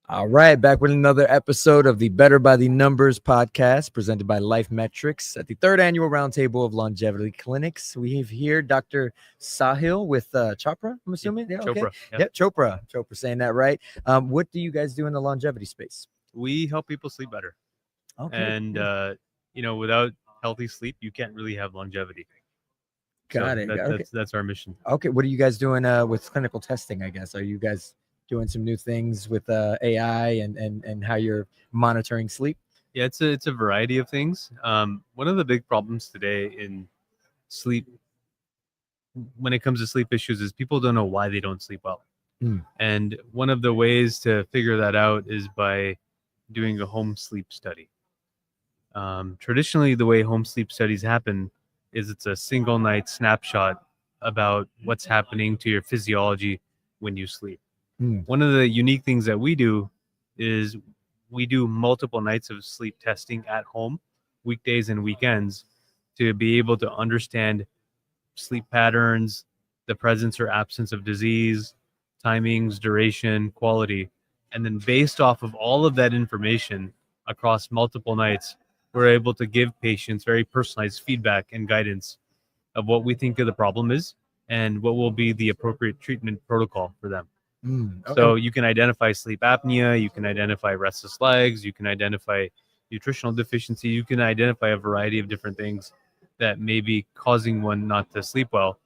All right, back with another episode of the Better by the Numbers podcast presented by Life Metrics at the third annual Roundtable of Longevity Clinics. We have here Dr. Sahil with Chopra, I'm assuming. Yeah, okay. Chopra. Yep, Chopra, saying that right. What do you guys do in the longevity space? We help people sleep better. Okay. And, without healthy sleep, you can't really have longevity. Got it. Okay. That's our mission. Okay, what are you guys doing with clinical testing, I guess? Are you guys doing some new things with AI and how you're monitoring sleep? Yeah, it's a variety of things. One of the big problems today in sleep, when it comes to sleep issues, is people don't know why they don't sleep well. And one of the ways to figure that out is by doing a home sleep study. Traditionally, the way home sleep studies happen is it's a single night snapshot about what's happening to your physiology when you sleep. One of the unique things that we do is we do multiple nights of sleep testing at home, weekdays and weekends, to be able to understand sleep patterns, the presence or absence of disease, timings, duration, quality. And then based off of all of that information across multiple nights, we're able to give patients very personalized feedback and guidance of what we think of the problem is and what will be the appropriate treatment protocol for them. Okay. So you can identify sleep apnea, you can identify restless legs, you can identify nutritional deficiency, you can identify a variety of different things that may be causing one not to sleep well,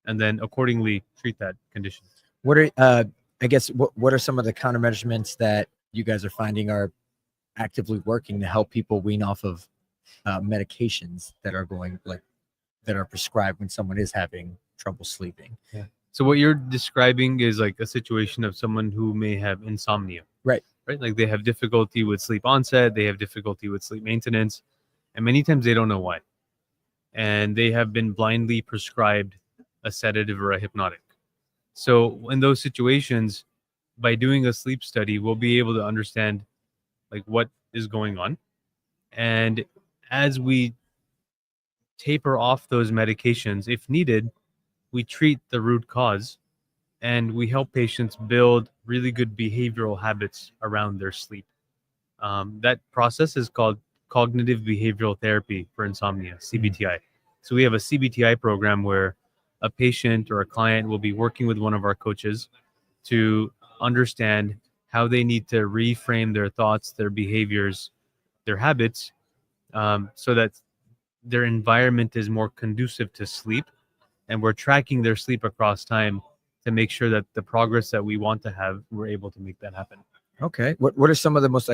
and then accordingly treat that condition. What are what are some of the countermeasurements that you guys are finding are actively working to help people wean off of medications that are prescribed when someone is having trouble sleeping? Yeah. So what you're describing is like a situation of someone who may have insomnia. Right. Like they have difficulty with sleep onset, they have difficulty with sleep maintenance, and many times they don't know why. And they have been blindly prescribed a sedative or a hypnotic. So in those situations, by doing a sleep study, we'll be able to understand like what is going on. And as we taper off those medications, if needed, we treat the root cause and we help patients build really good behavioral habits around their sleep. That process is called cognitive behavioral therapy for insomnia, CBTI. So we have a CBTI program where a patient or a client will be working with one of our coaches to understand how they need to reframe their thoughts, their behaviors, their habits, so that their environment is more conducive to sleep. And we're tracking their sleep across time to make sure that the progress that we want to have, we're able to make that happen. Okay. What are some of the most,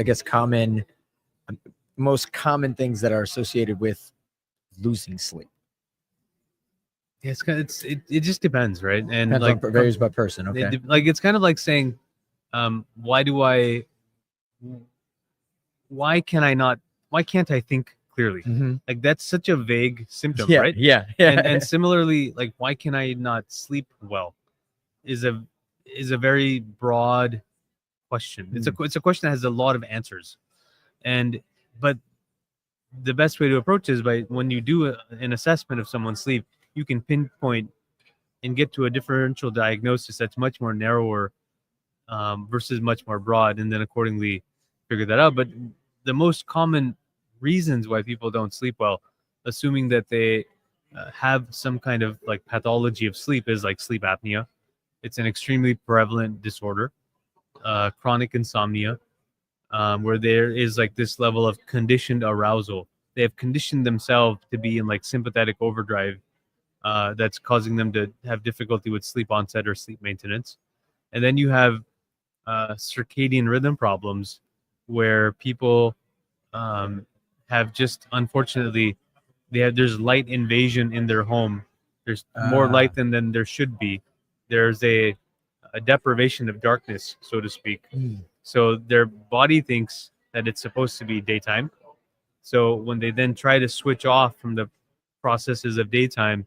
common things that are associated with losing sleep? Yeah, it just depends, right? And depends varies by person. Okay. It's kind of like saying, why can't I think clearly? Like that's such a vague symptom, right? Yeah. And similarly, like why can I not sleep well is a very broad question. It's a question that has a lot of answers. But the best way to approach is by when you do an assessment of someone's sleep, you can pinpoint and get to a differential diagnosis that's much more narrower versus much more broad, and then accordingly figure that out. But the most common reasons why people don't sleep well, assuming that they have some kind of like pathology of sleep, is like sleep apnea. It's an extremely prevalent disorder. Chronic insomnia, where there is like this level of conditioned arousal. They have conditioned themselves to be in like sympathetic overdrive, that's causing them to have difficulty with sleep onset or sleep maintenance. And then you have circadian rhythm problems, where people have just, unfortunately, there's light invasion in their home. There's more light than there should be. There's a deprivation of darkness, so to speak. So their body thinks that it's supposed to be daytime. So when they then try to switch off from the processes of daytime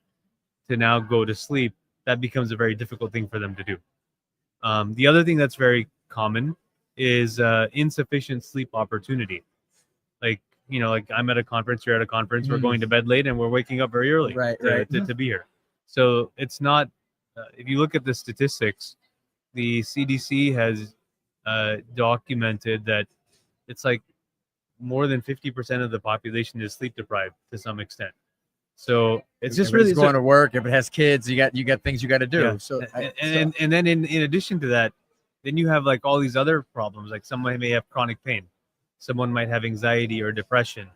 to now go to sleep, that becomes a very difficult thing for them to do. The other thing that's very common is insufficient sleep opportunity. Like I'm at a conference, you're at a conference, we're going to bed late, and we're waking up very early to be here. So it's not, if you look at the statistics, the CDC has documented that it's like more than 50% of the population is sleep deprived to some extent. So it's just Everybody's really going to work. If it has kids, you got things you got to do. yeah. So And then in addition to that, then you have like all these other problems. Like someone may have chronic pain, someone might have anxiety or depression,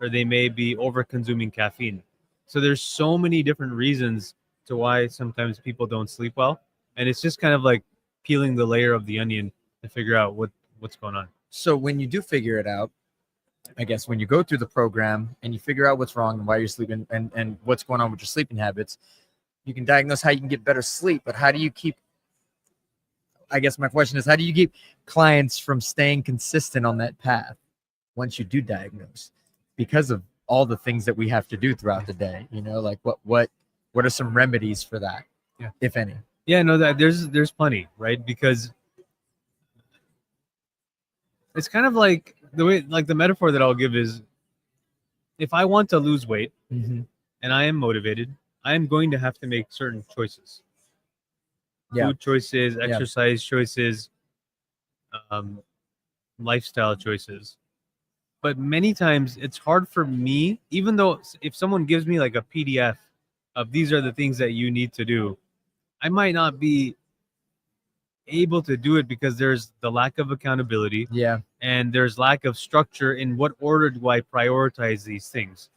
or they may be over consuming caffeine. So there's so many different reasons to why sometimes people don't sleep well, and it's just kind of like peeling the layer of the onion to figure out what's going on. so when you do figure it out, I guess when you go through the program and you figure out what's wrong and why you're sleeping and what's going on with your sleeping habits, you can diagnose how you can get better sleep. But how do you keep, I guess my question is, how do you keep clients from staying consistent on that path once you do diagnose? Because of all the things that we have to do throughout the day, like what are some remedies for that, Yeah. if any? Yeah, no, that there's plenty, right? Because it's kind of like the way, like the metaphor that I'll give is, if I want to lose weight Mm-hmm. and I am motivated, I am going to have to make certain choices. Yeah. Food choices, Yeah. exercise choices, lifestyle choices. But many times it's hard for me, even though if someone gives me like a PDF of these are the things that you need to do, I might not be able to do it because there's the lack of accountability Yeah. and there's lack of structure in what order do I prioritize these things.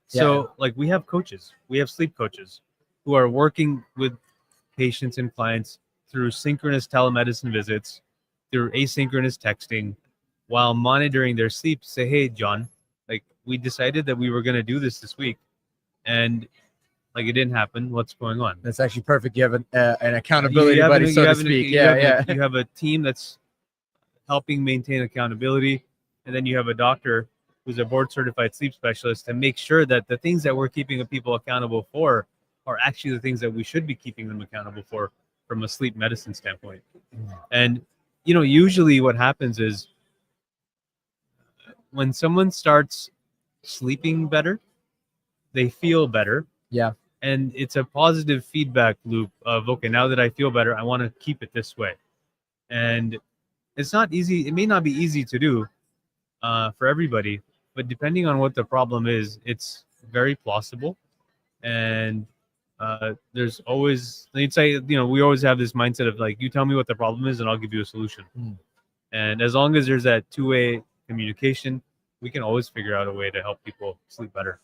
So like we have coaches, we have sleep coaches who are working with patients and clients through synchronous telemedicine visits, through asynchronous texting, while monitoring their sleep. Say, hey, John, like we decided that we were going to do this week, and like it didn't happen. What's going on? That's actually perfect. You have an accountability buddy, so to speak. You have a team that's helping maintain accountability, and then you have a doctor who's a board certified sleep specialist to make sure that the things that we're keeping people accountable for are actually the things that we should be keeping them accountable for from a sleep medicine standpoint. And usually what happens is when someone starts sleeping better, they feel better. Yeah. And it's a positive feedback loop of, okay, now that I feel better, I want to keep it this way. And it's not easy. It may not be easy to do for everybody, but depending on what the problem is, it's very plausible. And there's always, you'd say, we always have this mindset of like, you tell me what the problem is and I'll give you a solution. And as long as there's that two-way communication, we can always figure out a way to help people sleep better.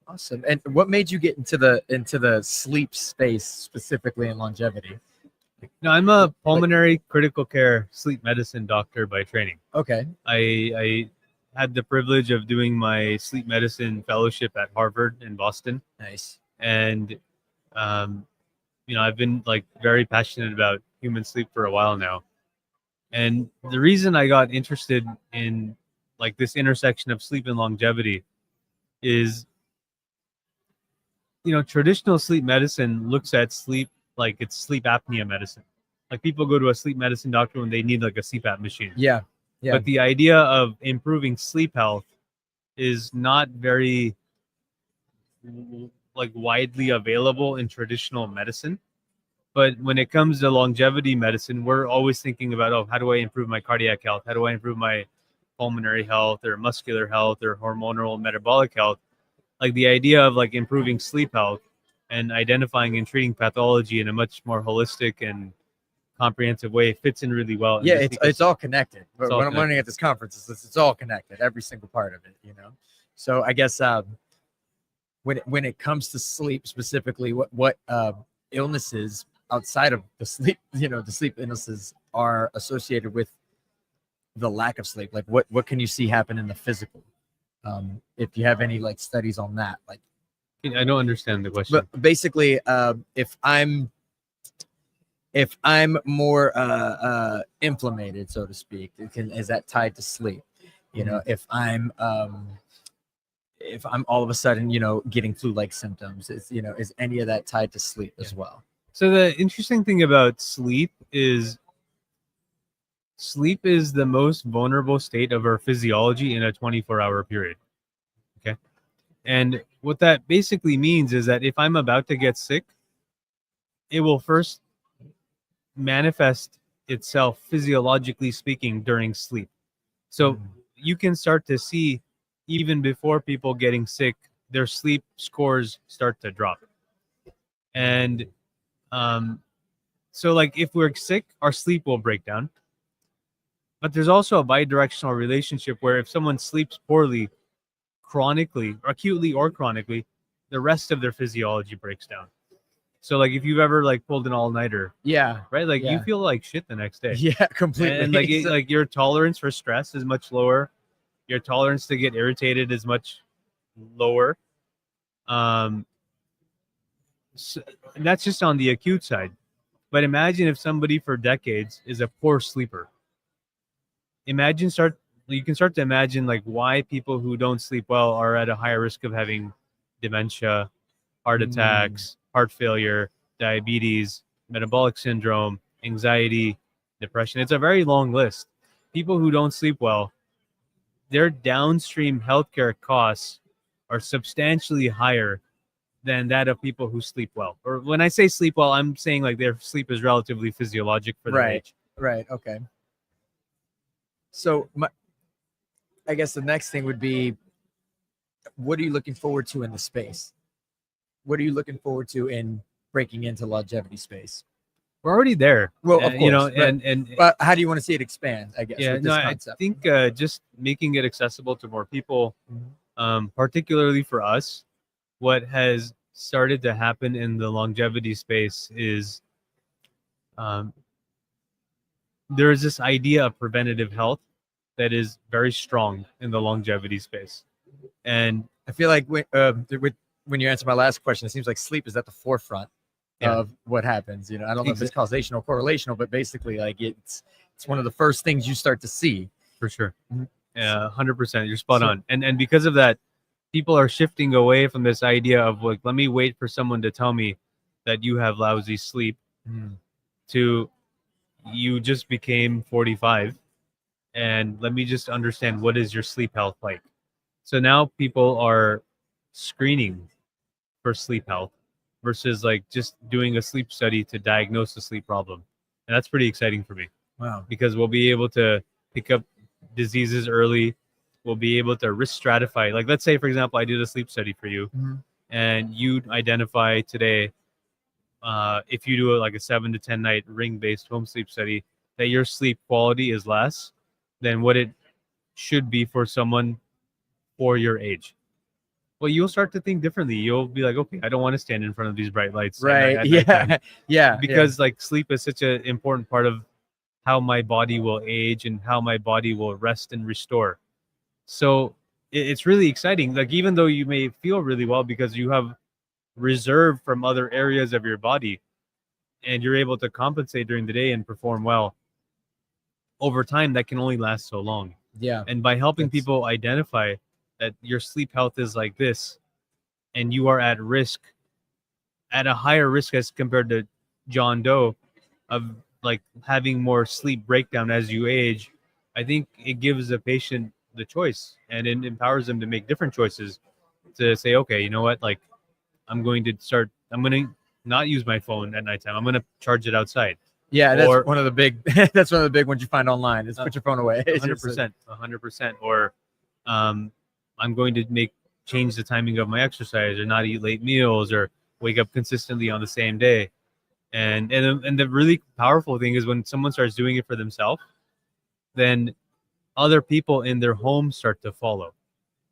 Awesome. And what made you get into the sleep space specifically in longevity? No, I'm a pulmonary critical care sleep medicine doctor by training. Okay. I had the privilege of doing my sleep medicine fellowship at Harvard in Boston. Nice. And I've been like very passionate about human sleep for a while now. And the reason I got interested in like this intersection of sleep and longevity is, traditional sleep medicine looks at sleep like it's sleep apnea medicine. Like people go to a sleep medicine doctor when they need like a CPAP machine. Yeah. Yeah. But the idea of improving sleep health is not very like widely available in traditional medicine. But when it comes to longevity medicine, we're always thinking about, oh, how do I improve my cardiac health? How do I improve my pulmonary health or muscular health or hormonal metabolic health? Like the idea of like improving sleep health and identifying and treating pathology in a much more holistic and comprehensive way fits in really well. Yeah, it's all connected. But what I'm learning at this conference is it's all connected, every single part of it, So I guess when it comes to sleep specifically, what illnesses outside of the sleep, the sleep illnesses are associated with the lack of sleep? Like what can you see happen in the physical? If you have any like studies on that, like I don't understand the question. But basically, if I'm more inflamed, so to speak, is that tied to sleep? If I'm all of a sudden, getting flu-like symptoms, is any of that tied to sleep as well? So the interesting thing about sleep is the most vulnerable state of our physiology in a 24-hour period. Okay. And what that basically means is that if I'm about to get sick, it will first manifest itself, physiologically speaking, during sleep. So you can start to see, even before people getting sick, their sleep scores start to drop. And so, like, if we're sick, our sleep will break down. But there's also a bi-directional relationship where if someone sleeps poorly, chronically, or acutely or chronically, the rest of their physiology breaks down. So, like, if you've ever like pulled an all-nighter, Yeah. right, like you Yeah. feel like shit the next day. Yeah, completely. And like like your tolerance for stress is much lower. Your tolerance to get irritated is much lower. So, and that's just on the acute side. But imagine if somebody for decades is a poor sleeper. You can start to imagine like why people who don't sleep well are at a higher risk of having dementia, heart attacks, heart failure, diabetes, metabolic syndrome, anxiety, depression. It's a very long list. People who don't sleep well, their downstream healthcare costs are substantially higher than that of people who sleep well. Or when I say sleep well, I'm saying like their sleep is relatively physiologic for their age. Right. Okay. So I guess the next thing would be, what are you looking forward to in the space? What are you looking forward to in breaking into longevity space? We're already there. Well, of course, you know, but, and but how do you want to see it expand? I guess. yeah, with no, this I concept? think just making it accessible to more people, particularly for us, what has started to happen in the longevity space is there is this idea of preventative health that is very strong in the longevity space. And I feel like when you answer my last question, it seems like sleep is at the forefront of what happens. You know, I don't know if it's causational, correlational, but basically, like it's one of the first things you start to see. For sure. Yeah, 100%. You're spot on. And because of that, people are shifting away from this idea of like, let me wait for someone to tell me that you have lousy sleep, to you just became 45, and let me just understand, what is your sleep health like. So now people are screening for sleep health versus like just doing a sleep study to diagnose a sleep problem. And that's pretty exciting for me. Wow. Because we'll be able to pick up diseases early. We'll be able to risk stratify. Like, let's say, for example, I did a sleep study for you, and you identify today, if you do like a 7 to 10 night ring-based home sleep study, that your sleep quality is less than what it should be for someone for your age. Well, you'll start to think differently. You'll be like, okay, I don't want to stand in front of these bright lights. Right. At nighttime. Yeah. Because like sleep is such an important part of how my body will age and how my body will rest and restore. So it's really exciting. Like, even though you may feel really well because you have reserve from other areas of your body and you're able to compensate during the day and perform well, over time, that can only last so long. Yeah. And by helping people identify that your sleep health is like this, and you are at risk, at a higher risk as compared to John Doe, of like having more sleep breakdown as you age, I think it gives the patient the choice, and it empowers them to make different choices, to say, okay, you know what, like I'm going to not use my phone at nighttime. I'm going to charge it outside. Yeah, that's one of the big that's one of the big ones you find online, is put your phone away. 100%. Or I'm going to change the timing of my exercise, or not eat late meals, or wake up consistently on the same day. And the really powerful thing is when someone starts doing it for themselves, then other people in their home start to follow.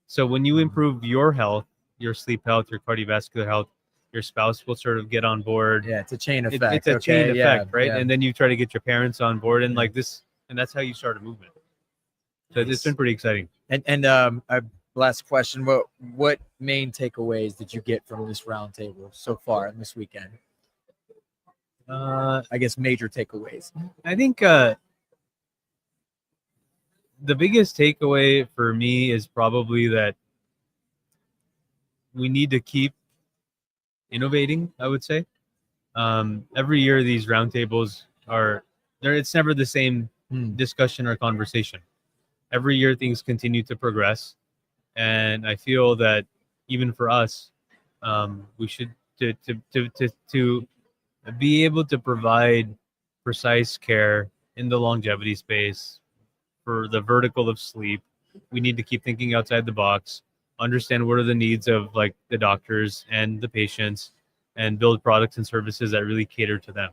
So when you improve your health, your sleep health, your cardiovascular health, your spouse will sort of get on board. Yeah, it's a chain effect. It's a chain effect, right? Yeah. And then you try to get your parents on board, and like this, and that's how you start a movement. So it's been pretty exciting. And last question: what main takeaways did you get from this roundtable so far in this weekend? I guess major takeaways. I think the biggest takeaway for me is probably that we need to keep innovating, I would say. Every year these roundtables are there. It's never the same discussion or conversation. Every year things continue to progress, and I feel that even for us, we should to be able to provide precise care in the longevity space for the vertical of sleep. We need to keep thinking outside the box, understand what are the needs of like the doctors and the patients, and build products and services that really cater to them,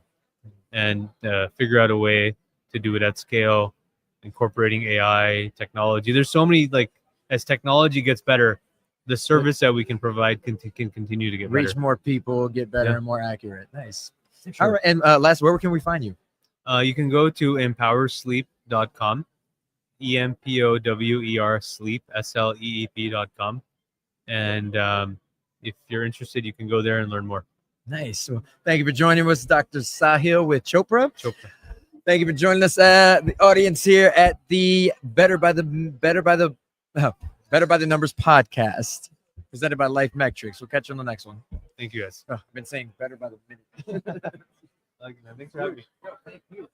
and figure out a way to do it at scale, incorporating AI technology. There's so many, like, as technology gets better, the service that we can provide can continue to get Reach better. more people, get better Yeah. and more accurate. Nice. All Sure. right. And last, where can we find you? You can go to empowersleep.com, EMPOWER sleep, SLEEP.com. And if you're interested, you can go there and learn more. Nice. Well, thank you for joining us, Dr. Sahil with Chopra. Chopra. Thank you for joining us, the audience here at the Better by the Numbers podcast, presented by Life Metrics. We'll catch you on the next one. Thank you, guys. I've been saying better by the minute. Thanks for having me. Thank you.